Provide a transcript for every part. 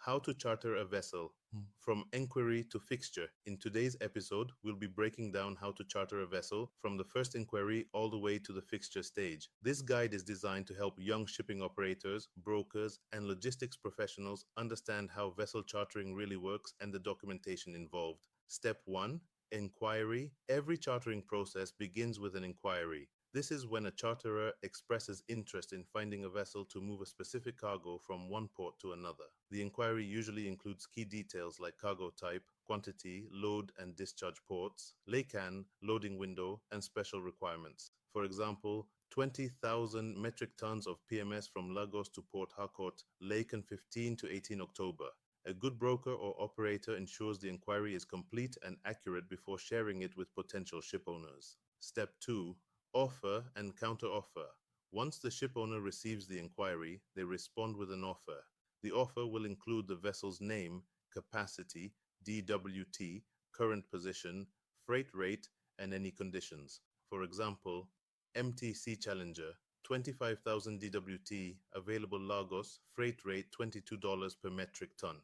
How to charter a vessel. From inquiry to fixture. In today's episode, we'll be breaking down how to charter a vessel from the first inquiry all the way to the fixture stage. This guide is designed to help young shipping operators, brokers, and logistics professionals understand how vessel chartering really works and the documentation involved. Step 1. Inquiry. Every chartering process begins with an inquiry. This is when a charterer expresses interest in finding a vessel to move a specific cargo from one port to another. The inquiry usually includes key details like cargo type, quantity, load and discharge ports, laycan, loading window, and special requirements. For example, 20,000 metric tons of PMS from Lagos to Port Harcourt, Laken 15 to 18 October. A good broker or operator ensures the inquiry is complete and accurate before sharing it with potential ship owners. Step 2. Offer and counteroffer. Once the ship owner receives the inquiry, they respond with an offer. The offer will include the vessel's name, capacity, DWT, current position, freight rate, and any conditions. For example, MTC Challenger, 25,000 DWT, available Lagos, freight rate $22 per metric ton.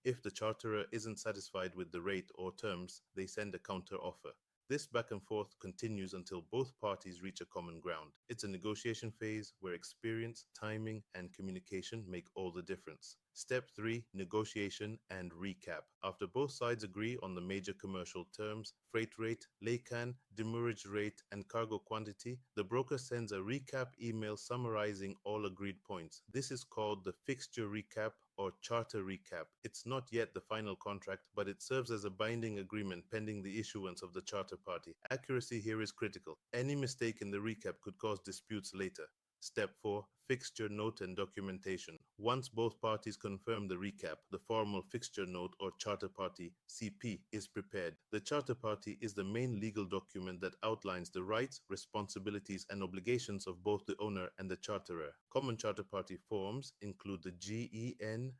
If the charterer isn't satisfied with the rate or terms, they send a counteroffer. This back and forth continues until both parties reach a common ground. It's a negotiation phase where experience, timing, and communication make all the difference. Step 3. Negotiation and recap. After both sides agree on the major commercial terms, freight rate, laycan, demurrage rate, and cargo quantity, the broker sends a recap email summarizing all agreed points. This is called the fixture recap or charter recap. It's not yet the final contract, but it serves as a binding agreement pending the issuance of the charter party. Accuracy here is critical. Any mistake in the recap could cause disputes later. Step 4. Fixture note and documentation. Once both parties confirm the recap, the formal fixture note or charter party (CP) is prepared. The charter party is the main legal document that outlines the rights, responsibilities, and obligations of both the owner and the charterer. Common charter party forms include the GENCON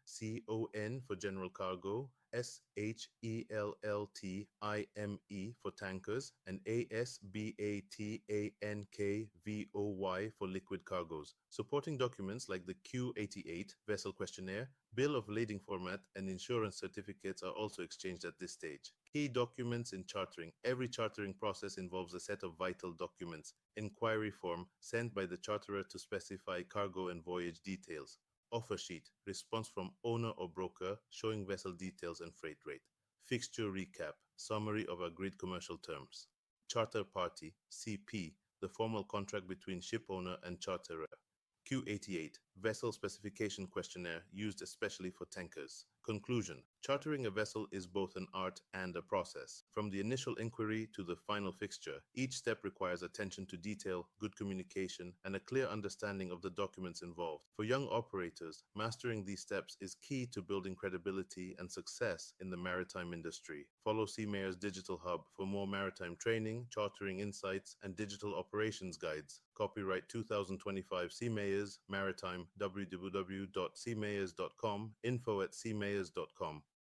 for general cargo, SHELLTIME for tankers, and ASBATANKVOY for liquid cargoes. Supporting documents like the Q88 vessel questionnaire, bill of lading format, and insurance certificates are also exchanged at this stage. Key documents in chartering. Every chartering process involves a set of vital documents. Inquiry form sent by the charterer to specify cargo and voyage details. Offer sheet, response from owner or broker showing vessel details and freight rate. Fixture recap, summary of agreed commercial terms. Charter party, CP, the formal contract between ship owner and charterer. Q88, vessel specification questionnaire used especially for tankers. Conclusion. Chartering a vessel is both an art and a process. From the initial inquiry to the final fixture, each step requires attention to detail, good communication, and a clear understanding of the documents involved. For young operators, mastering these steps is key to building credibility and success in the maritime industry. Follow CMAYER's digital hub for more maritime training, chartering insights, and digital operations guides. Copyright 2025 CMAYERS, Maritime, www.cmayers.com, info@cmayers.com.